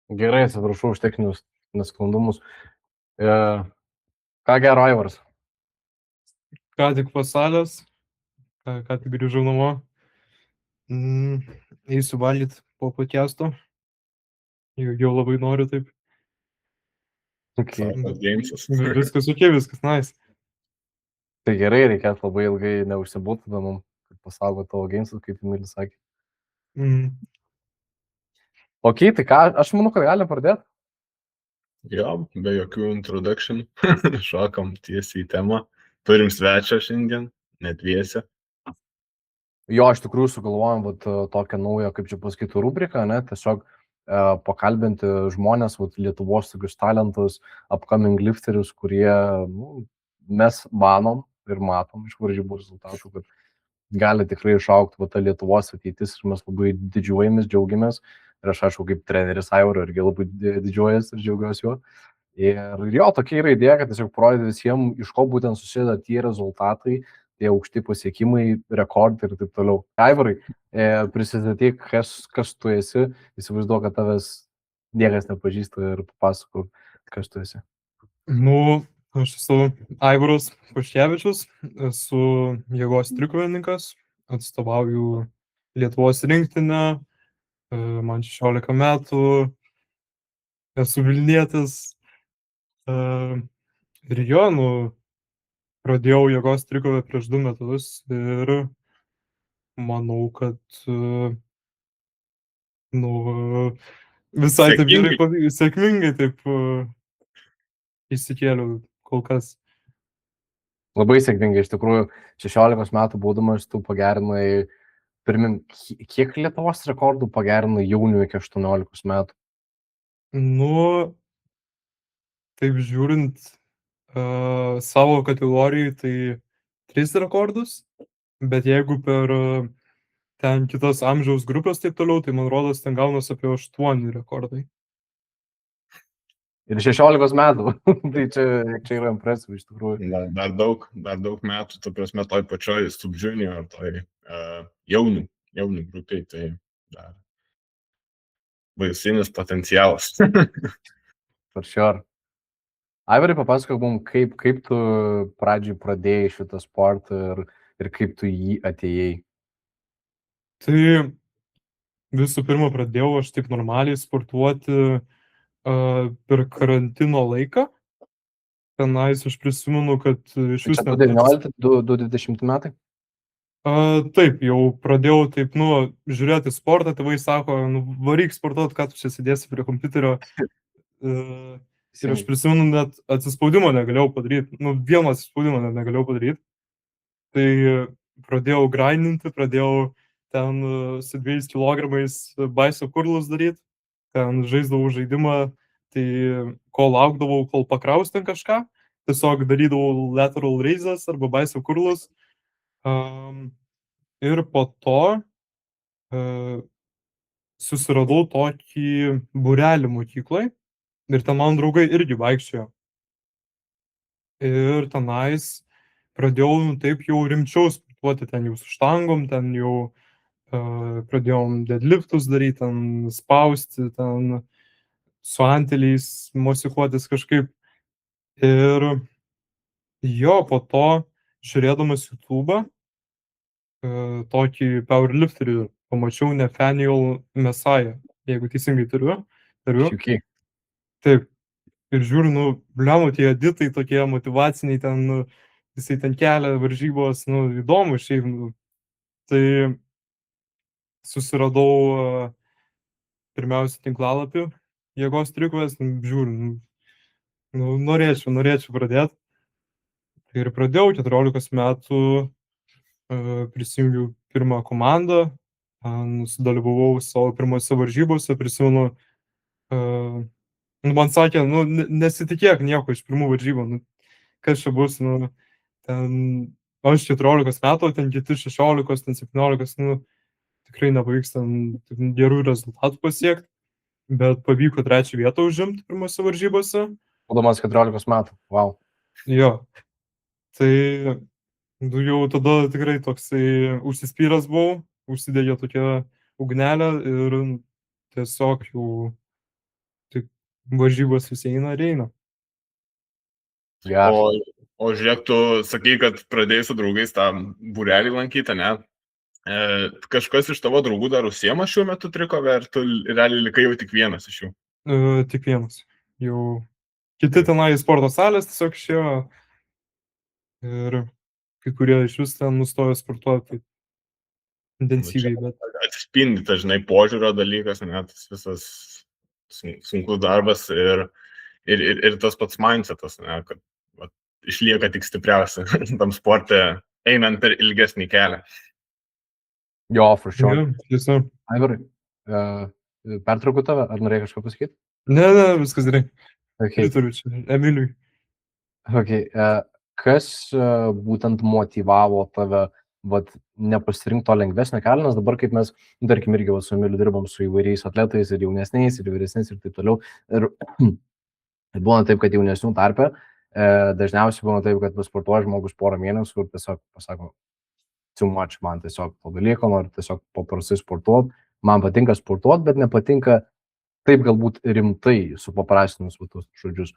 Gerai, atsiprašau už techninius nesklandumus. E, ką gero Aivaras? Ką tik po salės, ką tik grįžau namo. Eisiu valgyt po podcast'o. Jau labai noriu taip. Okay. Viskas okei, viskas nice. Tai gerai, reikės labai ilgai neužsibūti tada mums, kad pasaugot tavo geinsus, kaip Emilis sakė. Ok, tai ką, aš manau, kad galim pradėti. Jo, be jokių introduction. Šokam tiesiai į temą. Turim svečią šiandien, net dviese. Jo, iš tikrųjų sugalvojom tokią naują, kaip čia pasakyti, rubriką, ne, tiesiog pakalbinti žmonės, Lietuvos tokius talentus, upcoming lifterius, kurie mes manom ir matom iš varžybų rezultatų, kad gali tikrai išaugti ta Lietuvos ateitis ir mes labai didžiuojamės, džiaugiamės. Ir aš, aišku, kaip treneris Aivaro irgi labai didžiuojas ir džiaugiuosi juo. Ir jo, tokia yra idėja, kad tiesiog parodyti visiems, iš ko būtent susideda tie rezultatai, tie aukšti pasiekimai, rekordai ir taip toliau. Aivarai, prisistatyk, kas tu esi, įsivaizduoju, kad tavęs niekas nepažįsta ir papasakok, kas tu esi. Aš esu Aivaras Paškevičius, esu jėgos trikovininkas, atstovauju Lietuvos rinktinę, man 16 metų, esu Vilnietis. Ir jo, pradėjau jėgos trikovę prieš 2 metus ir manau, kad visai taip gerai, sėkmingai taip įsikėliau kol kas. Labai sėkmingai, iš tikrųjų, 16 metų būdamas tu pagerinai, kiek Lietuvos rekordų pagerinai jaunių iki 18 metų? Taip žiūrint savo kategorijai, tai 3 rekordus, bet jeigu per ten kitas amžiaus grupės taip toliau, tai man rodos ten gaunas apie 8 rekordai. Ir 16 metų, tai čia yra impresija iš tikrųjų. Dar daug metų, ta prasme, toj pačioj subjunior, toj jaunių grupiai, tai dar baisinis potencialas. For sure. Aivarai, papasakok mums, kaip tu pradžiai pradėjai šitą sportą ir kaip tu jį atėjai. Tai visų pirma pradėjau aš taip normaliai sportuoti per karantino laiką. Tenais aš prisimenu, kad iš vis... Čia 2019-2020 metai? Taip, jau pradėjau taip, žiūrėti sportą, tėvai sako, varyk sportuoti, ką tu čia sėdėsi prie kompiuterio. Ir aš prisimenu, net atsispaudimo negalėjau padaryti. Vieno atsispaudimo net negalėjau padaryti. Tai pradėjau grindinti, pradėjau ten su 2 kilogramais bicep curlus daryti. Ten žaisdavau žaidimą, tai kol laukdavau, kol pakraus ten kažką, tiesiog darydavau lateral raises arba bicep curlus. Ir po to susiradau tokį būrelį mokyklai ir ten man draugai irgi vaikščiojo. Ir tenais pradėjau taip jau rimčiau sportuoti, ten jau su štangom, ten jau pradėjom deadliftus daryti, ten spausti, ten su anteliais mosikuotis kažkaip. Ir jo, po to žiūrėdamas YouTube'ą, tokį powerlifterį pamačiau Nathaniel Messiah, jeigu teisingai tariu. Šiukiai. Taip. Ir žiūriu, bliamo tie editai tokie motivaciniai, ten, jisai ten kelia varžybos, įdomu šiaip. Tai susiradau pirmiausia tinklalapių jėgos trikovės, žiūriu, norėčiau pradėti. Ir pradėjau 14 metų, prisijungiau pirmą komandą, sudalyvavau savo pirmose varžybose, prisimenu, man sakė, nesitikėk nieko iš pirmų varžybų, kas čia bus, ten aš 14 metų, ten kiti 16, ten 17, tikrai nepavyks ten gerų rezultatų pasiekti, bet pavyko 3 vietą užimti pirmose varžybose. Būdamas 14 metų, wow. Jo, tai jau tada tikrai toksai užsispyręs buvau, užsidegė tokia ugnelė ir tiesiog jau varžybos visi eina ir eina. Geras. O žiūrėk, tu sakai, kad pradėjai su draugais tą būrelį lankyti, ne? Kažkas iš tavo draugų dar užsiema šiuo metu trikovę, ar tu realiai likai jau tik vienas iš jų? Tik vienas. Jau kiti tenai į sporto salės tiesiog išėjo ir kai kurie iš vis ten nustojo sportuoti intensyviai, bet Atsispindi, tas, žinai, požiūrio dalykas, net visas sunkus darbas ir tas pats mindsetas, ne, kad va, išlieka tik stipriausia tam sporte, einant per ilgesnį kelią. Jo, for sure. jo, tiesiog. Aivarai, pertraukiu tave, ar norėjai kažką pasakyti? Ne, viskas gerai. Okay. Pritariu čia Emiliui. Okay. Kas būtent motyvavo tave nepasirinkti to lengvesnio kelio, nes dabar kaip mes, tarkim, irgi su Emiliu dirbam su įvairiais atletais ir jaunesniais, ir vyresniais ir taip toliau. Ir būna taip, kad jaunesnių tarpe dažniausiai būna taip, kad pasportuoja žmogus porą mėnesių ir tiesiog pasako, too much, man tiesiog to dalyko, noriu tiesiog paprastai sportuoti, man patinka sportuoti, bet nepatinka taip galbūt rimtai supaprastinus visus žodžius.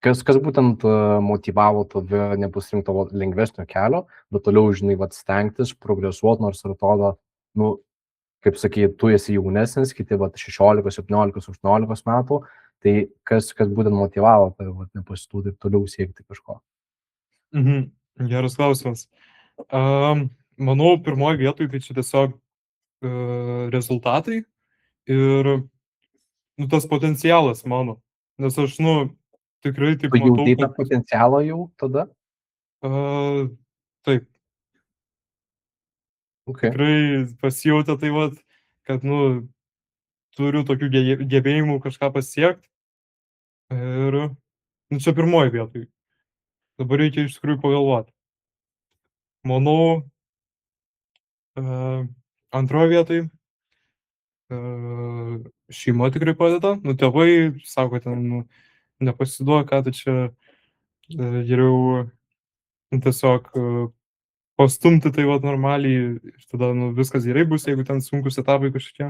Kas būtent motyvavo tave nepasirinkti tavo lengvesnio kelio, bet toliau, žinai, stengtis, progresuoti, nors ir atrodo, nu, kaip sakai, tu esi jaunesnis, kiti 16, 17, 18 metų, tai kas būtent motyvavo tave nepasitūti ir toliau siekti kažko? Geras klausimas. Manau, pirmoji vietoj tai čia tiesiog rezultatai ir tas potencialas mano, nes aš, tikrai taip Tu matau, jauti tą potencialą jau tada? Taip. Okay. Tikrai pasijautė tai, kad, turiu tokių gebėjimų kažką pasiekti. Ir, čia pirmoji vietoj. Dabar reikia iš tikrųjų pagalvoti. Manau, antroji vietoj šeima tikrai padeda. Tėvai sako, ten, nepasiduok, ką tu čia geriau tiesiog pastumti tai normaliai ir tada viskas gerai bus, jeigu ten sunkus etapai kažkokie.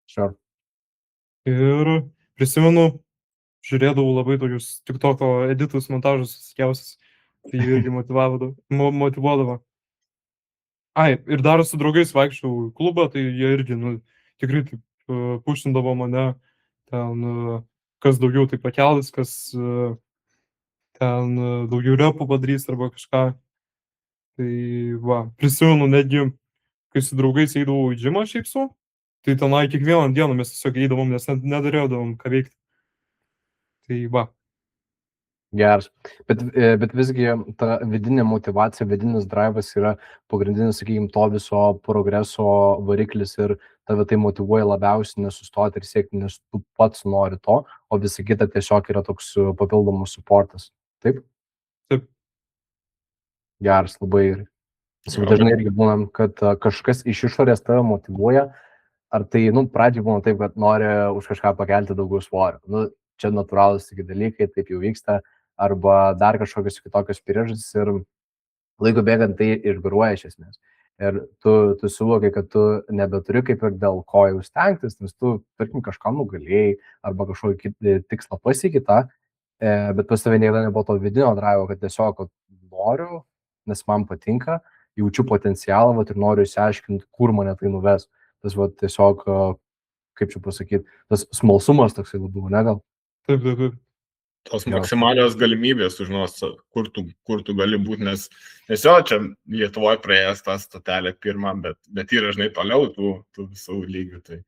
Sure. Ir prisimenu, žiūrėdavau labai tokius TikToko editus, montažus visokiausius, tai irgi motyvuodavo. Ir dar su draugais vaikščiau į klubą, tai jie irgi tikrai taip pušindavo mane, ten kas daugiau tai pakelis, kas ten daugiau repų padarys arba kažką. Tai prisimenu netgi, kai su draugais eidavau į džimą šiaip su, tai tenai kiekvieną dieną mes tiesiog eidavom, nes nedarėdavom ką veikti. Tai Geras. Bet visgi ta vidinė motyvacija, vidinis drivas yra pagrindinis, sakykime, to viso progreso variklis ir tave tai motyvuoja labiausiai nesustoti ir siekti, nes tu pats nori to, o visa kita tiesiog yra toks papildomas supportas. Taip? Taip. Geras, labai ir. Dažnai irgi būnam, kad kažkas iš išorės tave motyvuoja, ar tai, pradžiai būna taip, kad nori už kažką pakelti daugiau svorio. Čia natūralūs tokie dalykai, taip jau vyksta, arba dar kažkokios kitokios priežastys ir laiko bėgant tai išgaruoja iš esmės. Ir tu suvokai, kad tu nebeturi kaip ir dėl ko jau stengtis, nes tu, tarkim, kažką nugalėjai arba kažkokį tikslą pasieki tą, bet pas tave niekada nebuvo to vidinio drivo, kad tiesiog noriu, nes man patinka, jaučiu potencialą ir noriu išsiaiškinti, kur mane tai nuves. Tas tiesiog, kaip čia pasakyti, tas smalsumas toksai labiau, ne gal? Taip. Tos maksimalios galimybės sužinos, kur tu gali būti, nes jo, čia Lietuvoje praėjęs tą stotelę pirmą, bet yra, žinai, toliau tų visų lygių. Tai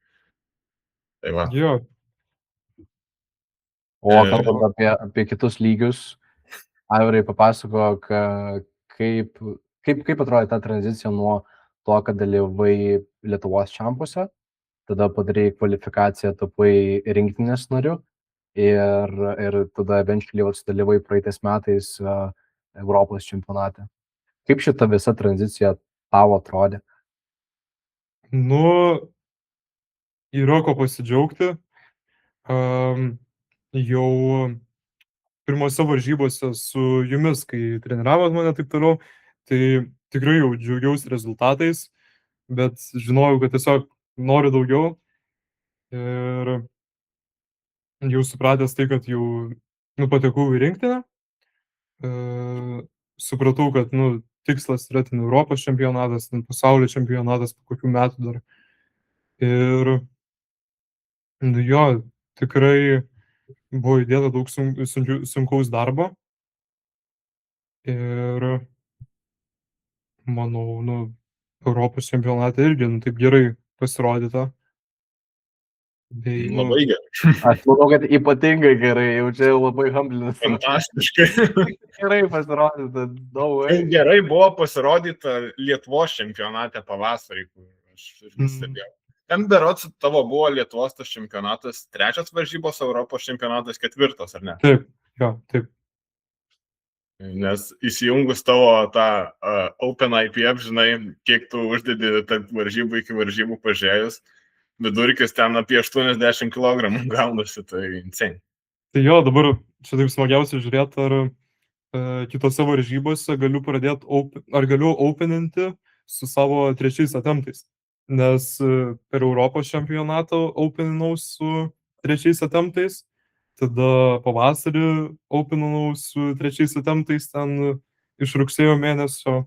va. Jo. O kalbant apie kitus lygius, Aivarai papasako, kaip atrodė ta tranzicija nuo to, kad dalyvai Lietuvos čempuose, tada padarai kvalifikaciją, tapai rinktinės nariu ir tada eventually dalyvai praeitais metais Europos čempionate. Kaip šita visa tranzicija tavo atrodė? Yra ko pasidžiaugti. Jau pirmose varžybose su jumis, kai treniravot mane taip toliau, tai tikrai jau džiaugiausi rezultatais, bet žinojau, kad tiesiog noriu daugiau. Ir jau supratęs tai, kad jau, patekau į rinktinę, supratau, kad, tikslas yra ten Europos čempionatas, ten pasaulio čempionatas po kokių metų dar. Ir, jo, tikrai buvo įdėta daug sunkaus darbo. Ir manau, Europos čempionate irgi, taip gerai pasirodyta. Labai gerai. Aš manau, kad ypatingai gerai, jau čia labai hamblinas. Fantastiškai. Gerai pasirodyta, daug. Gerai buvo pasirodyta Lietuvos čempionate pavasarį, kur aš stebėjau. Ten berods tavo buvo Lietuvos tas čempionatas 3 varžybos, Europos čempionatas 4, ar ne? Taip, jo, taip. Nes įsijungus tavo tą Open IPF, žinai, kiek tu uždedi tarp varžybų iki varžybų pažiūrėjus, vidurkis ten apie 80 kg gaunasi, tai insane. Tai jo, dabar čia taip smagiausia žiūrėti, ar kitose varžybose galiu galiu openinti su savo 3 attemptais. Nes per Europos čempionatą openinau su 3 attemptais, tada pavasarį openinau su 3 attemptais ten iš rugsėjo mėnesio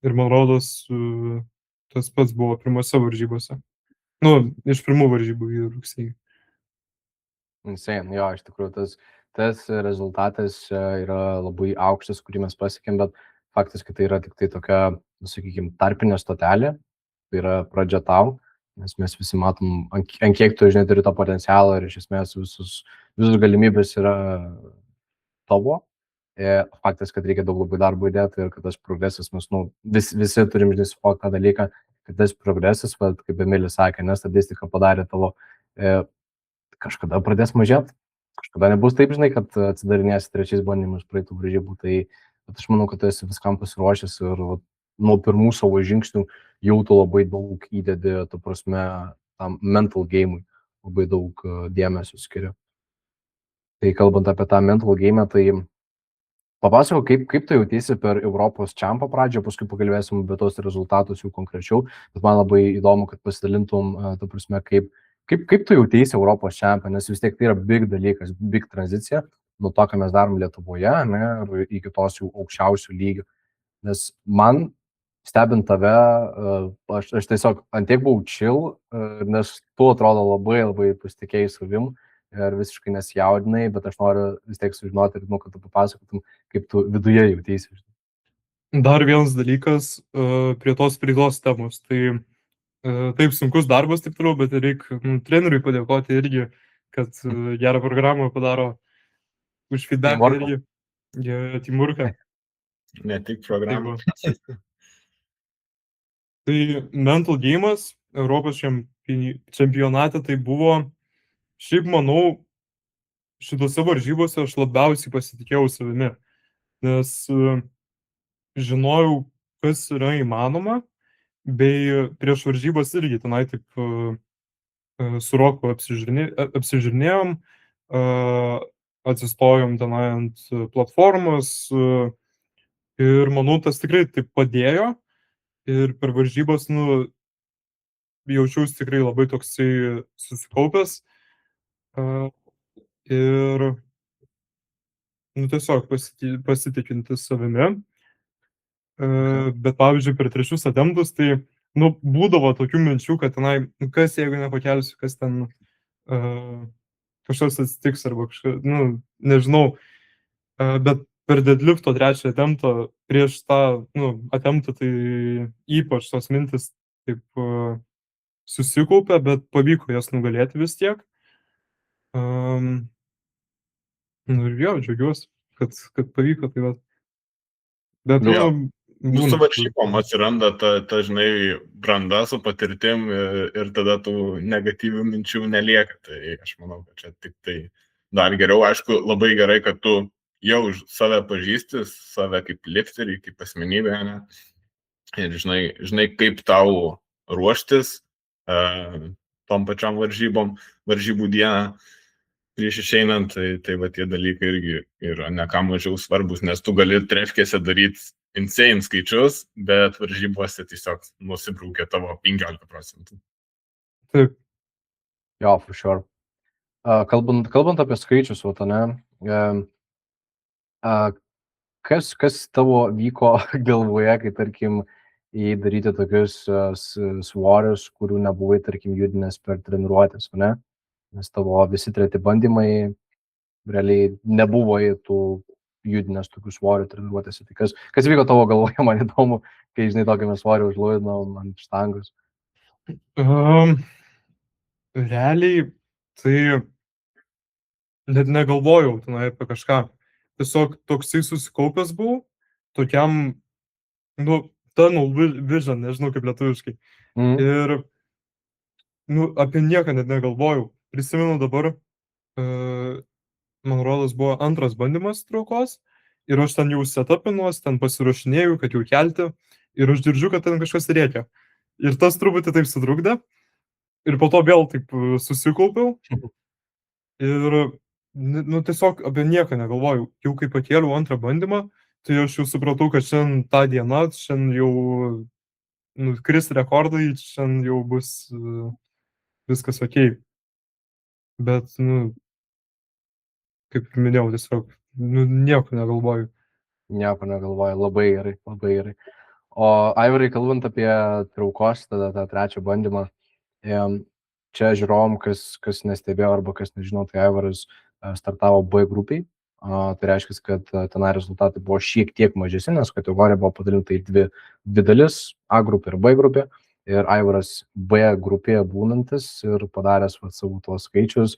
ir man rodos tas pats buvo pirmose varžybose. Iš pirmų varžybų į rugsėjį. Insane, jo, iš tikrųjų, tas rezultatas yra labai aukštas, kurį mes pasiekėm, bet faktas, kad tai yra tik tai tokia, sakykime, tarpinė stotelė, tai yra pradžia tau, nes mes visi matom, ant kiek tu, žinai, turi to potencialą ir iš esmės visus galimybės yra tavo. Faktas, kad reikia daug labai darbo įdėti ir kad tas progresas, mes visi turim, žinai, suvokti tą dalyką, kad tas progresas, kaip Emilis sakė, nes statistika padarė tavo, kažkada pradės mažėti, kažkada nebus taip, žinai, kad atsidarinėsi 3 bandymus praeitų varžybų, tai aš manau, kad tu esi viskam pasiruošęs ir nuo pirmų savo žingsnių jau tu labai daug įdedi, tu prasme, tam mental game'ui labai daug dėmesio skiriu. Tai kalbant apie tą mental game'ą, tai papasakok, kaip tu jautiesi per Europos čempą pradžią, paskui pakalbėsim apie tos rezultatus jau konkrečiau, bet man labai įdomu, kad pasidalintum, tu prasme, kaip tu jautiesi Europos čempą, nes vis tiek tai yra big dalykas, big tranzicija nuo to, ką mes darom Lietuvoje, ne, ir iki tos jau aukščiausių lygių. Nes man, stebint tave, aš tiesiog antiek buvau chill, nes tu atrodo labai pasitikėjai savim ir visiškai nesijaudinai, bet aš noriu vis tiek sužinoti ir kad tu papasakotum, kaip tu viduje jautiesi. Dar vienas dalykas prie tos temos. Tai taip sunkus darbas, taip toliau, bet reikia treneriui padėkoti irgi, kad gerą programą padaro už feedbacką irgi. Timurka. Ne tik programą. Tai mental game'as Europos čempionate tai buvo, šiaip manau, šitose varžybose aš labiausiai pasitikėjau savimi, nes žinojau, kas yra įmanoma, bei prieš varžybas irgi tenai taip su Roku apsižiūrinėjom, atsistojom tenai ant platformos ir manau, tas tikrai taip padėjo ir per varžybas, jaučiausi tikrai labai toksai susikaupęs ir tiesiog pasitikintis savimi. Bet pavyzdžiui, per 3 attemptus, tai būdavo tokių minčių, kad tenai, kas jeigu nepakelsiu, kas ten kažkas atsitiks arba kažkas, nežinau, bet per deadlifto 3 attemptą prieš tą, attemptą, tai ypač tos mintis taip susikaupė, bet pavyko jas nugalėti vis tiek. Ir jo, džiaugiuosi, kad pavyko tai va. Bet, su varžybom atsiranda ta, žinai, branda su patirtim ir tada tų negatyvių minčių nelieka. Tai aš manau, kad čia tik tai dar geriau. Aišku, labai gerai, kad tu jau save pažįsti, save kaip lifterį, kaip asmenybę, ne? Ir žinai, kaip tau ruoštis tom pačiom varžybų dieną prieš išeinant, tai va tie dalykai irgi yra ne ką mažiau svarbus, nes tu gali trefkėse daryti insane skaičius, bet varžybose tiesiog nusibraukia tavo 15%. Taip. Jo, for sure. Kalbant apie skaičius, vat, ne, kas tavo vyko galvoje, kai, tarkim, daryti tokius svorius, kurių nebuvai, tarkim, judinęs per treniruotės, ne? Nes tavo visi treti bandymai realiai nebuvo tų judinęs tokių svorių treniruotėse. Tai kas vyko tavo galvoje, man įdomu, kai, žinai, tokį mes svorį užluidinom ant štangos. Realiai, tai net negalvojau tenai apie kažką. Tiesiog toksai susikaupęs buvau, tokiam, tunnel vision, nežinau kaip lietuviškai. Ir, apie nieką net negalvojau. Prisimenu dabar, man rodos, buvo antras bandymas traukos ir aš ten jau setupinuos, ten pasirašinėjau, kad jau kelti ir aš girdžiu, kad ten kažkas rėkia. Ir tas truputį taip sutrukdė ir po to vėl taip susikaupiau ir, tiesiog apie nieką negalvojau. Jau kai pakėliau antrą bandymą, tai aš jau supratau, kad šiandien ta diena, šiandien jau kris rekordai, šiandien jau bus viskas okei. Bet, kaip ir minėjau, tiesiog, nieko negalvoju. Nieko negalvoju, labai gerai, labai gerai. O Aivarai, kalbant apie traukos, tada tą trečią bandymą, čia žiūrovom, kas nestebėjo arba kas nežino, tai Aivaras startavo B grupiai. Tai reiškia, kad tenai rezultatai buvo šiek tiek mažesni, nes kategorija buvo padalinta į dvi dalis, A grupė ir B grupė. Ir Aivaras B grupėje būnantis ir padaręs savo tuos skaičius,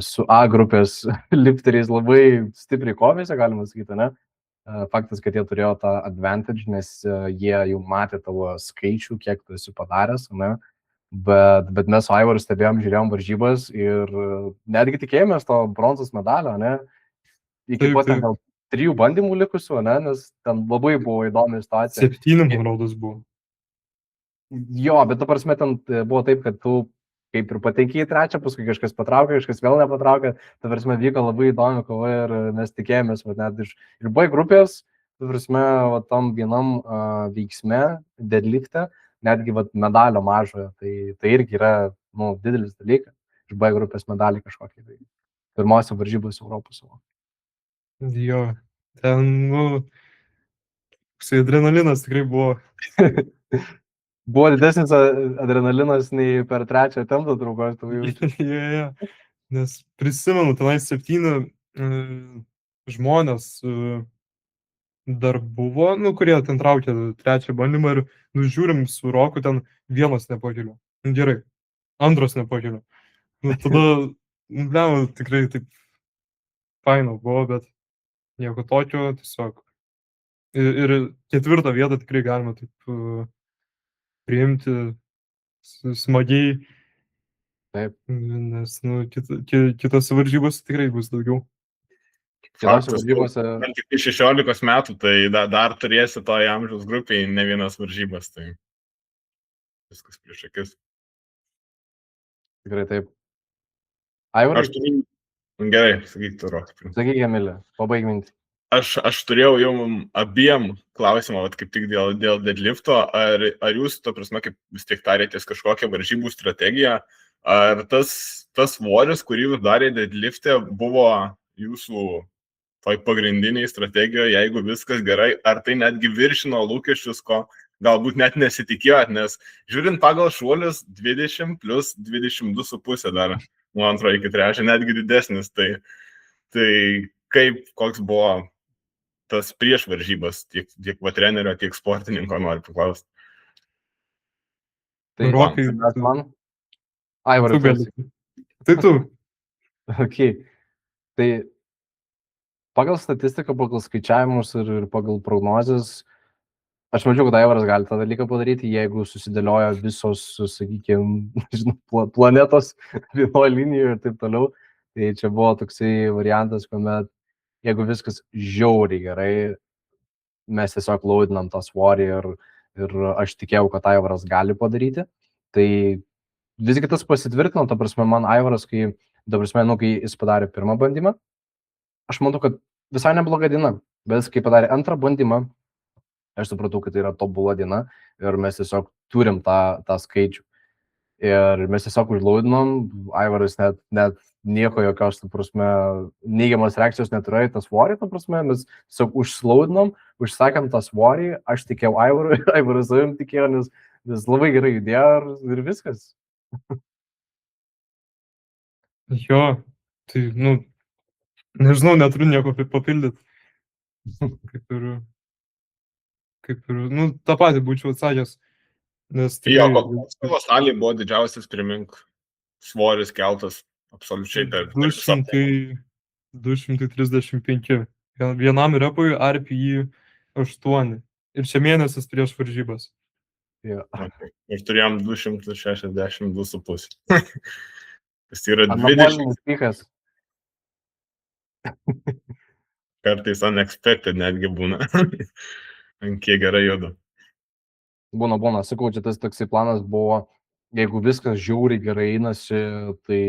su A grupės lifteriais labai stipriai kovėsi, galima sakyti, ne? Faktas, kad jie turėjo tą advantage, nes jie jau matė tavo skaičių, kiek tu esi padaręs, ne? Bet mes su Aivaru stebėjom, žiūrėjom varžybas ir netgi tikėjomės to bronzos medalio, ne? Iki pat ten gal 3 bandymų likusių, ne? Nes ten labai buvo įdomi situacija. 7, man rodos, buvo. Jo, bet ta prasme ten buvo taip, kad tu kaip ir patenki į trečią, paskui kažkas patraukė, kažkas vėl nepatraukė, ta prasme vyko labai įdomi kova ir mes tikėjomės, net iš B grupės, ta prasme, tam vienam veiksme, deadlifte, netgi medalio mažojo, tai irgi yra, didelis dalykas, iš B grupės medalį kažkokį, tai pirmose varžybos Europos savo. Jo, ten, adrenalinas tikrai buvo. Buvo didesnis adrenalinas nei per trečią tempą traukos. Jo. Nes prisimenu, tenai 7 žmonės dar buvo, kurie ten traukė trečią bandymą ir žiūrim su Roku, ten vienas nepakeliu. Gerai, antras nepakeliu. Tada, tikrai taip faina buvo, bet nieko tokio, tiesiog. Ir 4 vietą tikrai galima taip priimti smagiai. Taip. Nes, kitose varžybose tikrai bus daugiau. Faktas, man tik 16 metų, tai dar turėsi toje amžiaus grupėje ne vienas varžybas, tai viskas prieš akis. Tikrai taip. Aivarai? Gerai, sakyk tu, Rokas. Sakyk, Emilė, pabaig mintį. Aš turėjau jums abiem klausimą, kaip tik dėl deadlifto, ar jūs, to prasme, kaip vis tiek tarėtės kažkokią varžybų strategiją, ar tas svoris, kurį jūs darėte deadlifte, buvo jūsų toj pagrindiniai strategijoje, jeigu viskas gerai, ar tai netgi viršino lūkesčius, ko galbūt net nesitikėjot, nes žiūrint pagal šuolius 20 plus 22,5 dar nuo antro iki trečio, netgi didesnis, tai koks buvo tas prieš varžybas, tiek trenerio, tiek sportininko, noriu paklausti. Tai Rokai, man? Aivarai, tai tu. Ok. Tai pagal statistiką, pagal skaičiavimus ir pagal prognozes, aš mačiau, kad Aivaras gali tą dalyką padaryti, jeigu susidėlioja visos, sakykime, planetos vienoje linijoje ir taip toliau. Tai čia buvo toksai variantas, kuomet jeigu viskas žiauriai gerai, mes tiesiog laudinam tą svorį ir aš tikėjau, kad Aivaras gali padaryti. Tai visgi tas pasitvirtino, ta prasme, man Aivaras, kai jis padarė pirmą bandymą, aš manau, kad visai nebloga diena, bet kai padarė antrą bandymą, aš supratau, kad tai yra tobula diena ir mes tiesiog turim tą skaičių. Ir mes tiesiog užlaudinom, Aivaras net nieko jokios, ta prasme, neigiamas reakcijos neturėjo į tą svorį, ta prasme, mes tiesiog užslaudinom, užsakėm tą svorį, aš tikėjau Aivarui, Aivaras savim tikėjo, nes labai gerai judėjo ir viskas. Jo, tai, nežinau, neturiu nieko papildyti. Kaip ir, tą patį būčiau atsakęs. Nes Jo, tikrai savo salėje buvo didžiausias, primink, svoris keltas absoliučiai per visą. 235. Vienam repui RPI 8. Ir čia mėnesis prieš varžybas. Jo. Ir turėjom 262,5. Tas yra 20 Anabolinis pikas. kartais unexpected netgi būna. Ant kiek gerai juda. Būna, sakau, čia tas toksai planas buvo, jeigu viskas žiauriai gerai einasi, tai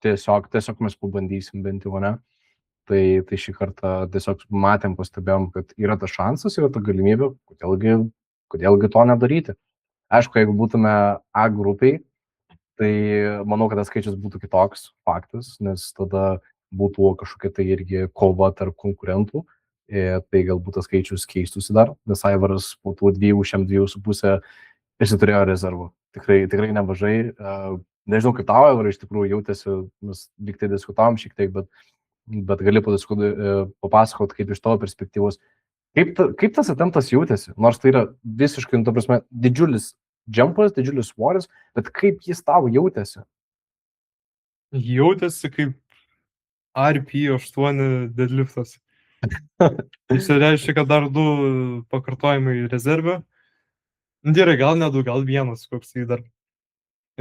tiesiog mes pabandysim bent jau, ne? Tai šį kartą tiesiog matėm, pastebėjom, kad yra tas šansas, yra ta galimybė, kodėlgi to nedaryti. Aišku, jeigu būtume A grupiai, tai manau, kad tas skaičius būtų kitoks faktas, nes tada būtų kažkokia tai irgi kova tarp konkurentų. Tai galbūt tas skaičius keistųsi dar, nes Aivaras po tų 2,5 turėjo rezervų. Tikrai nemažai. Nežinau, kaip tavo, Aivarai, iš tikrųjų jautėsi, mes lyg tai diskutavom šiek tiek, bet gali papasakoti, kaip iš tavo perspektyvos. Kaip tas atemptas jautėsi? Nors tai yra visiškai, ta prasme, didžiulis džempas, didžiulis svoris, bet kaip jis tavo jautėsi? Jautėsi kaip RP8 deadliftas. Tai reiškia, kad dar 2 pakartojimai rezervė. Gerai, gal ne 2, gal 1, koks tai dar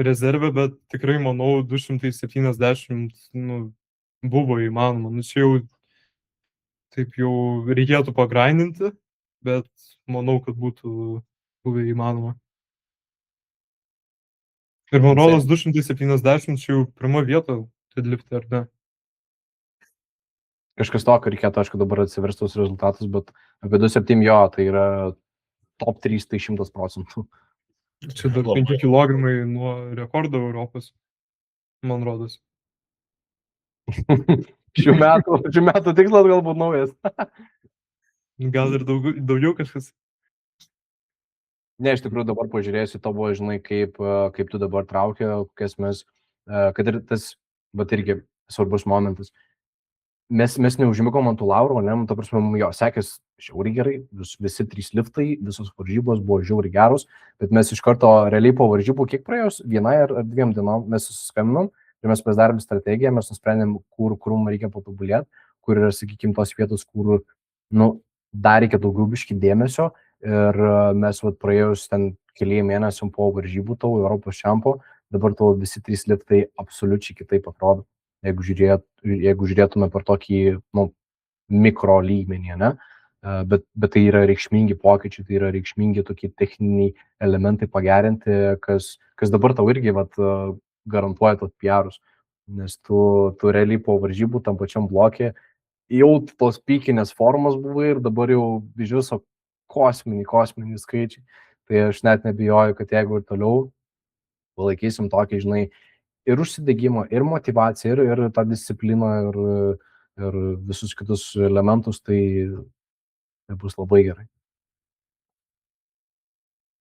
rezervė, bet tikrai, manau, 270 buvo įmanoma. Čia jau taip jau reikėtų pagrindinti, bet manau, kad būtų buvę įmanoma. Ir man rodos 270 čia jau pirma vieta deadlift'e, ar ne? Kažkas tokio reikėtų, aišku, dabar atsiverstus rezultatus, bet apie 2,7 jo, tai yra top 3, tai 100%. Čia dar 5 kg nuo rekordo Europos, man rodos. Šių metų tikslas galbūt naujas. Gal ir daugiau kažkas. Ne, iš tikrųjų dabar pažiūrėsiu tavo, žinai, kaip tu dabar traukia, kokias mes, kad ir tas, bet irgi svarbus momentas. Mes neužmigom ant tų laurų, ne, ta prasme, jo, sekės žiauriai gerai, visi 3 liftai, visos varžybos buvo žiauriai geros, bet mes iš karto realiai po varžybų, kiek praėjus, 1 ar 2 dienom mes susiskambinom ir mes pasidarėm strategiją, mes nusprendėm, kur mums reikia patobulėti, kur yra, sakykime, tos vietos, kur, dar reikia daugiau biškį dėmesio ir mes praėjus ten keliai mėnesių po varžybų tau, Europos čempio, dabar tau visi 3 liftai absoliučiai kitaip atrodo. Jeigu žiūrėtume per tokį mikro lygmenį, ne? Bet tai yra reikšmingi pokyčiai, tai yra reikšmingi tokie techniniai elementai pagerinti, kas dabar tau irgi garantuoja tos PR-us, nes tu realiai po varžybų tam pačiam blokė jau tos pykinės formos buvo ir dabar jau iš viso kosminiai skaičiai. Tai aš net nebijoju, kad jeigu ir toliau palaikysim tokį, žinai, ir užsidegimą, ir motivaciją, ir tą discipliną, ir visus kitus elementus, tai bus labai gerai.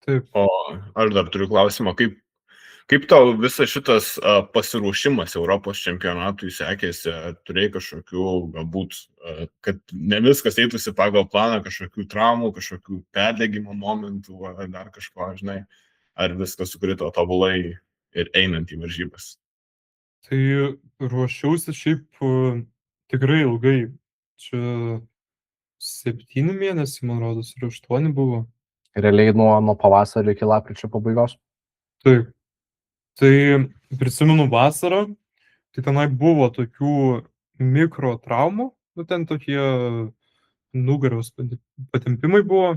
Taip. O aš dar turiu klausimą, kaip tau visas šitas pasiruošimas Europos čempionatui sekėsi, turėjai kažkokių, galbūt, kad ne viskas eitųsi pagal planą, kažkokių traumų, kažkokių perdegimo momentų, ar dar kažko, žinai, ar viskas sukrito tobulai ir einant į varžybas? Tai ruošiausi šiaip tikrai ilgai. Čia 7 mėnesiai, man rodos, ir 8 buvo. Realiai nuo pavasario iki lapkričio pabaigos? Taip. Tai prisimenu vasarą, tai tenai buvo tokių mikro traumų, ten tokie nugaros patempimai buvo.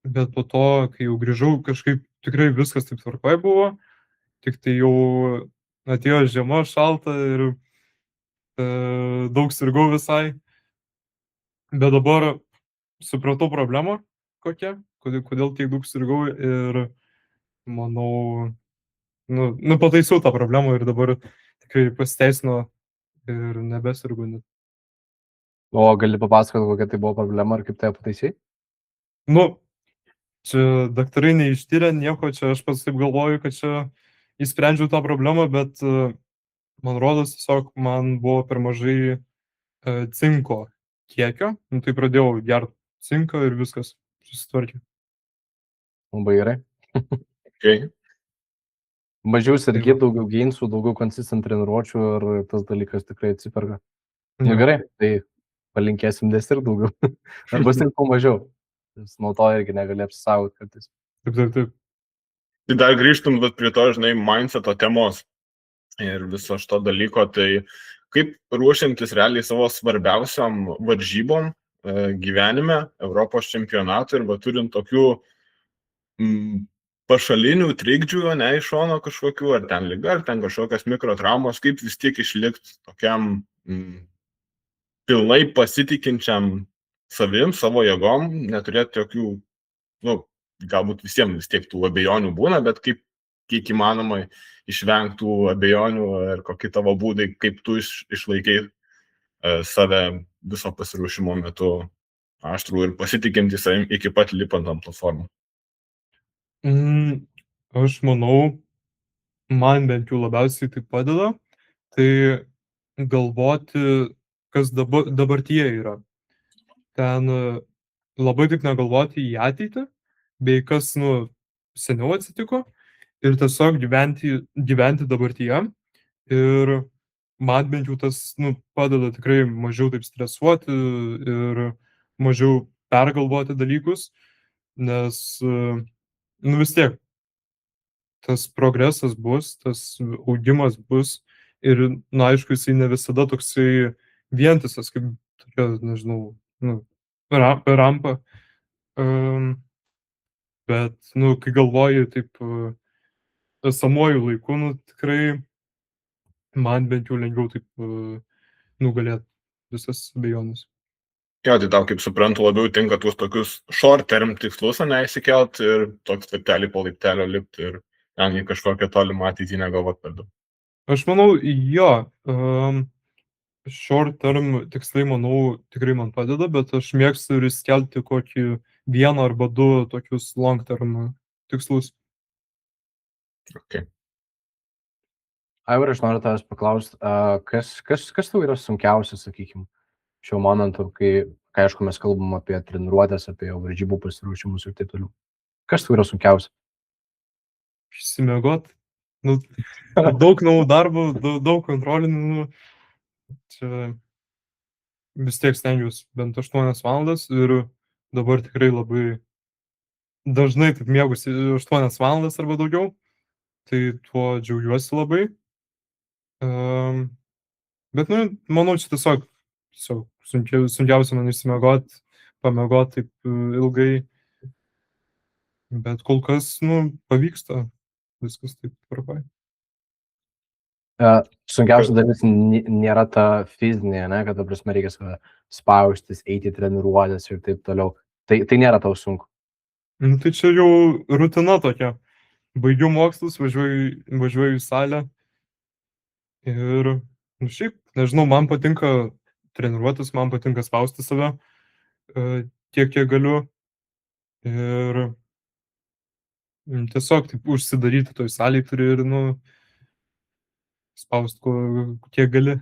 Bet po to, kai jau grįžau, kažkaip tikrai viskas taip tvarkoj buvo. Tik tai jau atėjo žiema, šalta ir daug sirgau visai. Bet dabar supratau problemą kokia, kodėl tiek daug sirgau ir manau, pataisiau tą problemą ir dabar tikrai pasiteisino ir nebesirgu net. O gali papasakoti, kokia tai buvo problema ir kaip tai pataisai? Čia daktarai neištyrė nieko, čia aš pats taip galvoju, kad čia įsprendžiau tą problemą, bet man rodos tiesiog man buvo per mažai cinko kiekio, tai pradėjau gerti cinką ir viskas susitvarkė. Labai gerai. Okay. Mažiau Tai sergi, va. daugiau gainsų, daugiau konsistent treniruočių ir tas dalykas tikrai atsiperka. Jo. Gerai, tai palinkėsim ir daugiau. Arba silpų mažiau. Nes nuo to irgi negali apsisaugoti kartais. Taip. Tai dar grįžtum prie to, žinai, mindseto temos ir viso šito dalyko, tai kaip ruošiantis realiai savo svarbiausiam varžybom gyvenime, Europos čempionatui ir turint tokių pašalinių trikdžių, ne iš šono kažkokių, ar ten liga, ar ten kažkokios mikrotraumos, kaip vis tiek išlikti tokiam pilnai pasitikinčiam savim, savo jėgom, neturėti jokių, galbūt visiems vis tiek tų abejonių būna, bet kiek įmanoma išvengtų abejonių ir kokie tavo būdai, kaip tu išlaikai save viso pasiruošimo metu aštrų ir pasitikinti savim iki pat lipant ant platformų. Aš manau, man bent jau labiausiai tai padeda, tai galvoti, kas dabartyje yra. Ten labai taip negalvoti į ateitį, bei kas seniau atsitiko ir tiesiog gyventi dabartyje. Ir man bent jau tas padeda tikrai mažiau taip stresuoti ir mažiau pergalvoti dalykus, nes vis tiek tas progresas bus, tas augimas bus ir, aišku, jisai ne visada toksai vientisas, kaip tokia, nežinau, rampa. Bet, kai galvoju taip esamuoju laiku, tikrai man bent jau lengviau taip nugalėti visas abejonės. Jo, tai tau, kaip suprantu, labiau tinka tuos tokius short-term tikslus, neįsikelt ir toks laiptelį po laiptelio lipti ir į kažkokią tolimą ateitį negalvoti per daug. Aš manau, jo, short-term tikslai, manau, tikrai man padeda, bet aš mėgstu ir įskelti kokį vieną arba du tokius long-term tikslus. Okay. Aivarai, aš noriu tavęs paklausti, kas tau yra sunkiausia, sakykime, šiuo momentu, kai aišku, mes kalbam apie treniruotės, apie varžybų pasiruošimus ir taip toliau. Kas tau yra sunkiausia? Išsimiegot. Daug namų darbų, daug kontrolinių. Čia vis tiek stengiuosi bent 8 valandas ir dabar tikrai labai dažnai taip mėgusi 8 valandas arba daugiau. Tai tuo džiaugiuosi labai. Bet, manau, čia tiesiog sunkiausia man išsimiegoti, pamiegoti taip ilgai. Bet kol kas, pavyksta. Viskas taip tvarkoja. Sunkiausia dalis nėra ta fizinė, ne, kad, prasme, reikia spaustis, eiti treniruotės ir taip toliau. Tai nėra tau sunku. Tai čia jau rutina tokia. Baigiu mokslus, važiuoju į salę. Ir, šiaip, nežinau, man patinka treniruotis, man patinka spausti save tiek, kiek galiu. Ir tiesiog taip užsidaryti toj salėje turi ir, spausti, kiek gali.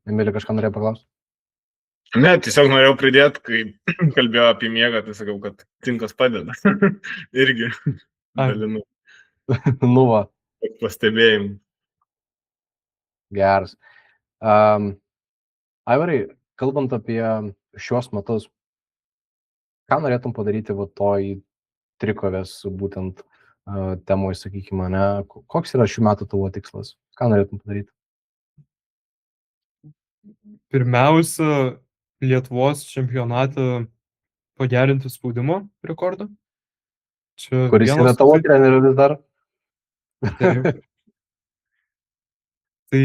Emilija, kažką norėjo paklausti? Ne, tiesiog norėjau pridėti, kai kalbėjau apie miegą, tai sakau, kad cinkas padeda. Irgi dalinu. Va. Pastebėjimų. Geras. Aivarai, kalbant apie šios metus, ką norėtum padaryti toj trikovės būtent temoj, sakykime, ne? Koks yra šių metų tavo tikslas? Ką norėtum padaryti? Pirmiausia, Lietuvos čempionatą pagerinti spaudimo rekordą. Kuris yra tavo treneriu vis dar? Taip. Tai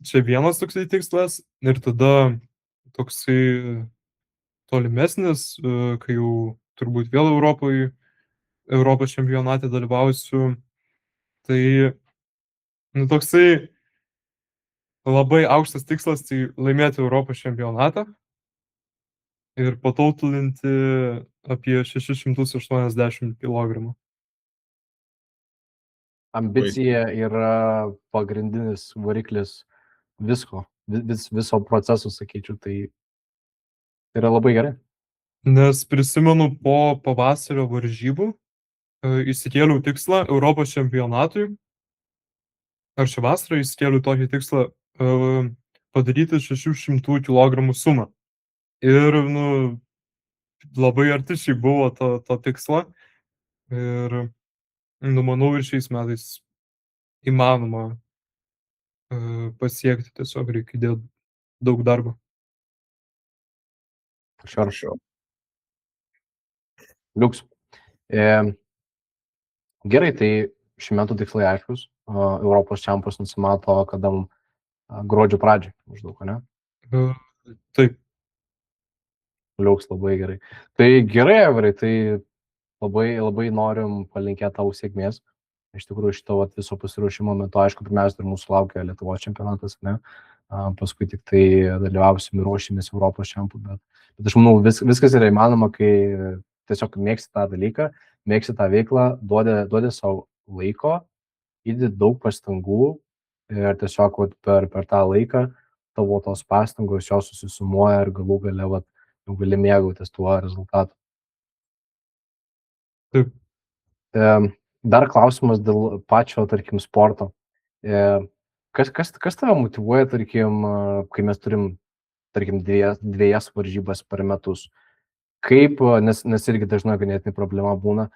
čia vienas toksai tikslas ir tada toksai tolimesnis, kai jau turbūt vėl Europos čempionate dalyvausiu, Tai, nu, toksai labai aukštas tikslas, tai laimėti Europos čempionatą ir patautulinti apie 680 kg. Ambicija yra pagrindinis variklis visko, viso proceso, sakyčiau, tai yra labai gerai. Nes prisimenu po pavasario varžybų įsikėliau tikslą Europos čempionatui. Ar šią vasarą įsikėliau tokį tikslą padaryti 600 kg sumą. Ir, nu, labai arti šiai buvo to tikslo. Ir, nu, manau, ir šiais metais įmanoma pasiekti, tiesiog reikia įdėti daug darbo. Sure. Liuks. Gerai, tai šių metų tikslai aiškus. Europos čempionus nusimato kada gruodžio pradžią, maždaug, ne? Taip. Liuks, labai gerai. Tai gerai, Aivarai, tai labai norim palinkėti tau sėkmės. Iš tikrųjų, šito viso pasiruošimo metu, aišku, pirmiausia, ir mūsų laukia Lietuvos čempionatas, ne? Paskui tik tai dalyvausim ir ruošimės Europos čempionų. Bet aš manau, viskas yra įmanoma, kai tiesiog mėgsti tą dalyką, mėgsti tą veiklą, duodi savo laiko, įdedi daug pastangų ir tiesiog per tą laiką tavo tos pastangos jos susisumuoja ir galų gale gali mėgautis tuo rezultatu. Taip. Dar klausimas dėl pačio, tarkim, sporto. Kas tave motyvuoja, tarkim, kai mes turim, tarkim, dviejas varžybas per metus? Kaip, nes irgi dažnai ganėtinai problema būna,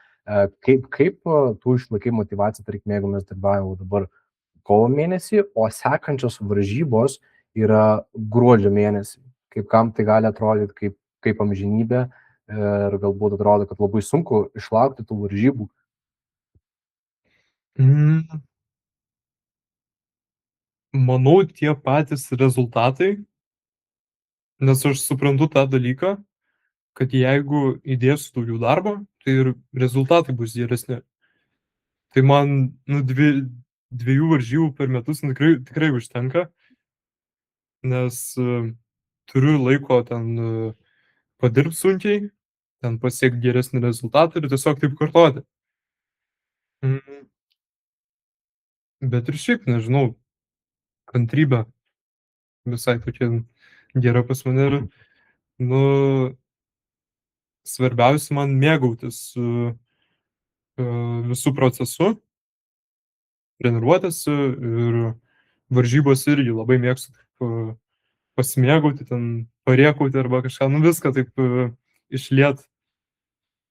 kaip tu išlaikai motyvaciją, tarkim, jeigu mes dalyvaujame dabar kovo mėnesį, o sekančios varžybos yra gruodžio mėnesį. Kaip kam tai gali atrodyti kaip amžinybė ir galbūt atrodo, kad labai sunku išlaukti tų varžybų. Manau, tie patys rezultatai, nes aš suprantu tą dalyką, kad jeigu įdėsiu daugiau darbo, tai ir rezultatai bus geresni. Tai man, nu, dviejų varžybų per metus tikrai užtenka, nes turiu laiko ten padirbti sunkiai, ten pasiekti geresnį rezultatą ir tiesiog taip kartoti. Bet ir šiaip, nežinau, kantrybė visai tokia gera pas mane ir, nu, svarbiausia man mėgautis visų procesų, treniruotės ir varžybos irgi labai mėgstu pasimėgauti, ten parėkauti arba kažką, nu viską taip išliet,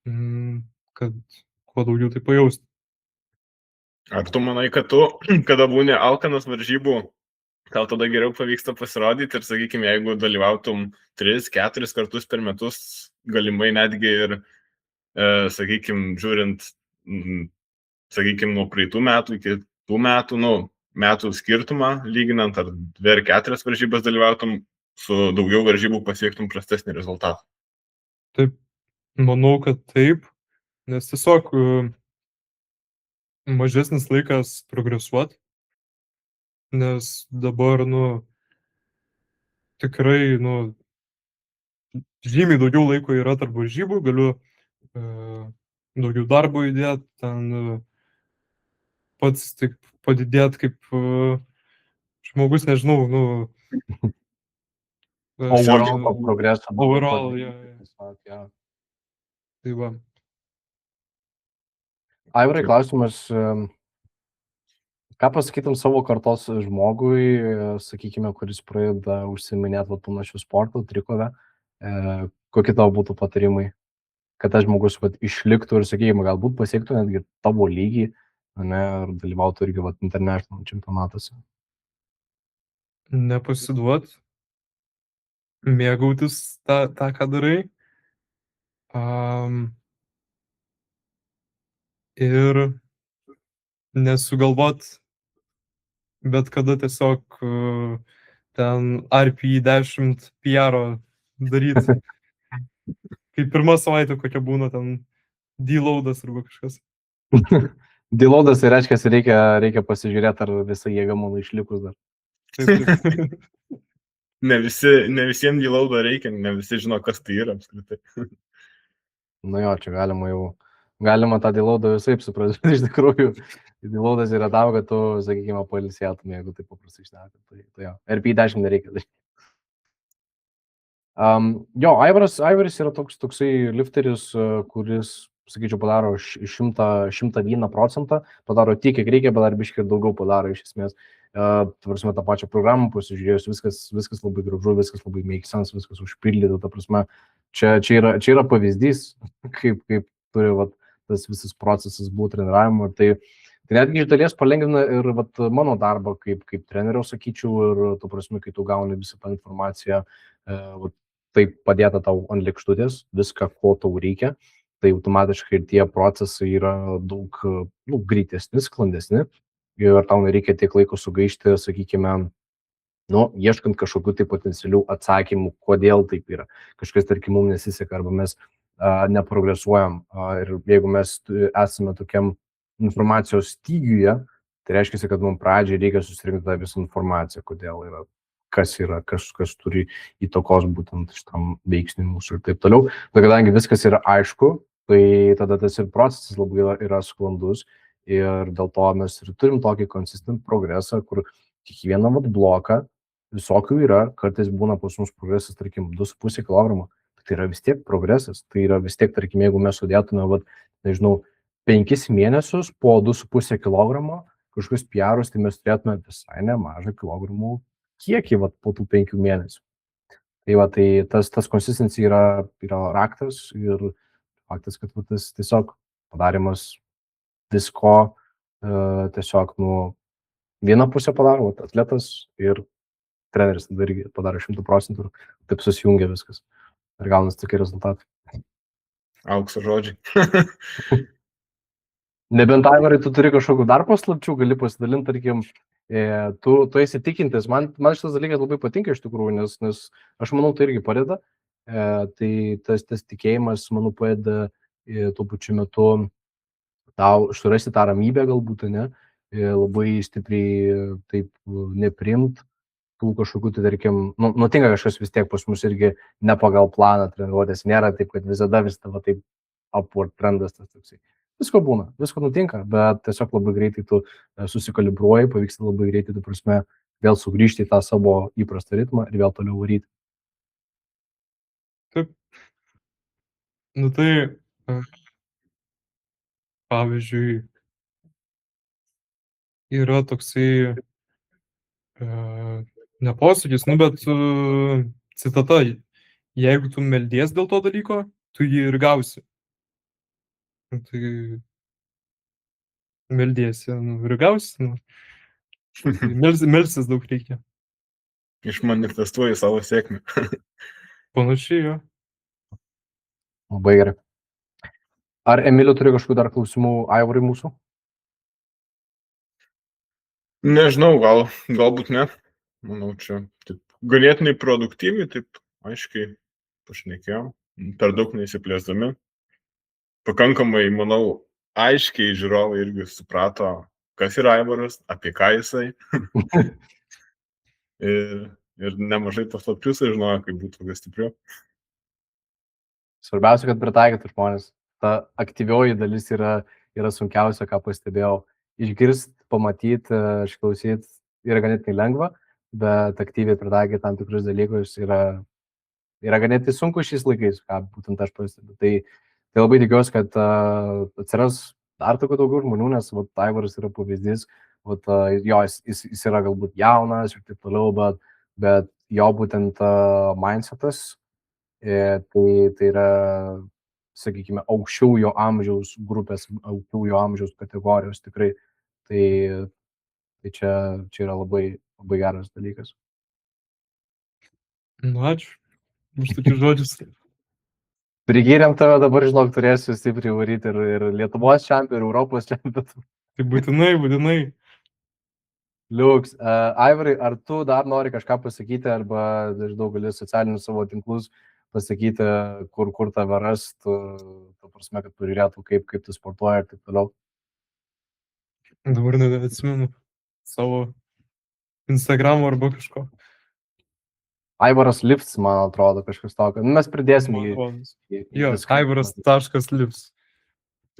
kad kuo daugiau tai pajausti. Ar tu manai, kad tu, kada būni alkanas varžybų, tau tada geriau pavyksta pasirodyti ir, sakykime, jeigu dalyvautum 3-4 kartus per metus, galimai netgi ir, sakykime, žiūrint, sakykime, nuo praeitų metų iki tų metų, metų skirtumą, lyginant ar 2 ar 4 varžybas dalyvautum, su daugiau varžybų pasiektum prastesnį rezultatą. Taip, manau, kad taip, nes tiesiog mažesnis laikas progresuoti, nes dabar, tikrai, žymiai daugiau laiko yra tarp varžybų, galiu daugiau darbo įdėti, ten pats taip padidėti kaip žmogus, nežinau, Overall progresą. Overall, jo. Tai va. Aivarai, klausimas, ką pasakytum savo kartos žmogui, sakykime, kuris pradeda užsiiminėti panašių sportų, trikove, kokie tavo būtų patarimai, kad tas žmogus išliktų ir, sakykime, galbūt pasiektų netgi tavo lygį, ne, ar dalyvautų irgi international čempionatuose? Nepasiduot, mėgautis tą, ką darai. Ir nesugalvot bet kada tiesiog ten RPI 10 PR daryti. Kaip pirma savaitė kokia būna ten deloadas arba kažkas. Deloadas tai reiškia, reikia pasižiūrėti, ar visa jėga mano išlikus dar. Taip. Ne visiems deloado reikia, ne visi žino, kas tai yra apskritai. Nu jo, čia galima tą deloadą visai suprasti, bet iš tikrųjų deloadas yra tam, kad tu, sakykime, pailsėtum, jeigu taip paprastai šnekant. Tai jo, RP10 nereikia daryti. Jo, Aivaras yra toksai lifteris, kuris, sakyčiau, padaro 101%, padaro tiek, kiek reikia, bet dar biškai ir daugiau padaro iš esmės. Prasme, tą pačią programą pasižiūrėjus, viskas labai gražu, viskas labai make sense, viskas užpildyta, ta prasme, čia yra pavyzdys, kaip turi tas visas procesas būti treniravimo. Tai netgi iš dalies palengvina ir mano darbą kaip trenerio, sakyčiau, ir tu prasme, kai tu gauni visą tą informaciją, tai padėta tau ant lėkštutės, viską, ko tau reikia, tai automatiškai ir tie procesai yra daug greitesni, sklandesni ir tau nereikia tiek laiko sugaišti, sakykime, ieškant kažkokių tai potencialių atsakymų, kodėl taip yra. Kažkas, tarkim, mums nesiseka arba mes neprogresuojam ir jeigu mes esame tokiam informacijos stygiuje, tai reiškia, kad mums pradžiai reikia susirinkti tą visą informaciją, kodėl yra, kas turi įtakos būtent šitam veiksniui mūsų ir taip toliau. Bet kadangi viskas yra aišku, tai tada tas ir procesas labai yra sklandus ir dėl to mes ir turim tokį consistent progresą, kur kiekvieną bloką visokių yra, kartais būna pas mus progresas, tarkim, 2,5 kg. Tai yra vis tiek progresas, tai yra vis tiek, tarkim, jeigu mes sudėtume, 5 mėnesius po 2,5 kg kažkokius PR-us, tai mes turėtume visai nemažą kilogramų kiekį po tų 5 mėnesių. Tai tas consistency yra raktas ir faktas, kad tas tiesiog padarimas visko, tiesiog, vieną pusę padaro, atletas ir treneris tada irgi padaro 100% ir taip susijungia viskas. Ir gaunas tokie rezultatai. Aukso žodžiai. Nebent, Aivarai, tu turi kažkokių dar paslapčių, gali pasidalinti, tarkim, tu esi tikintis. Man šitas dalykas labai patinka iš tikrųjų, nes aš manau, tai irgi padeda. Tai tas tikėjimas, manau, padeda tuo pačiu metu tau surasti tą ramybę galbūt, ne, labai stipriai taip neprimt tų kažkokių, tai tarkim, nutinka kažkas vis tiek pas mus irgi ne pagal planą treniruotės, nėra taip, kad visada vis tavo taip upward trendas tas toksai. Visko būna, visko nutinka, bet tiesiog labai greitai tu susikalibruoji, pavyksta labai greitai, tu prasme, vėl sugrįžti į tą savo įprastą ritmą ir vėl toliau varyti. Taip. Tai, pavyzdžiui, yra toksai neposakis, bet citata, jeigu tu meldies dėl to dalyko, tu jį ir gausi. Tai meldiesi, ir gausi. Melsis daug reikia. Išmanifestuoji savo sėkmę. Panašiai, jo. Labai gerai. Ar Emilio turi kažkokių dar klausimų Aivarui mūsų? Nežinau, galbūt ne. Manau, čia taip ganėtinai produktyviai, taip aiškiai pašnekėjom, per daug neįsiplėsdami. Pakankamai, manau, aiškiai žiūrovai irgi suprato, kas yra Aivaras, apie ką jisai. ir nemažai paslapčių sužinojo, kaip būtų vis stipriau. Svarbiausia, kad pritaikytų žmonės. Ta aktyvioji dalis yra sunkiausia, ką pastebėjau. Išgirsti, pamatyti, išklausyti yra ganėtinai lengva, bet aktyviai pritaikyti tam tikrus dalykus yra ganėtinai sunku šiais laikais, ką būtent aš pastebiu. Tai labai tikiuosi, kad atsiras dar tokių daugiau žmonių, nes Aivaras yra pavyzdys, jo, jis yra galbūt jaunas ir taip toliau, bet jo būtent mindsetas, tai yra, sakykime, aukščiau jo amžiaus grupės, aukščiau jo amžiaus kategorijos tikrai. Tai čia yra labai, labai geras dalykas. Ačiū. Už tokius žodžius. Prigyrėm tave, dabar, žinok, turėsiu stipriai varyti ir Lietuvos čempionų, ir Europos čempionų. Tai būtinai. Liuks, Aivarai, ar tu dar nori kažką pasakyti, arba dažnai gali socialinius savo tinklus pasakyti, kur tave rast, ta prasme, kad pažiūrėtų, kaip tu sportuoji ir taip toliau? Dabar neatsimenu savo Instagramo arba kažko. Aivaras Lifts, man atrodo, kažkas tokio. Nu, mes pridėsim Man į rodos. į Jo, descriptioną. aivaras.lips.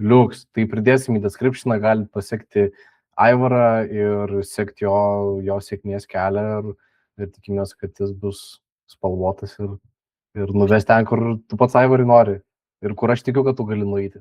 Liuks, tai pridėsim į descriptioną, galite pasiekti Aivarą ir sekti jo sėkmės kelią ir tikimės, kad jis bus spalvotas ir nuves ten, kur tu pats Aivarai nori ir kur aš tikiu, kad tu gali nueiti.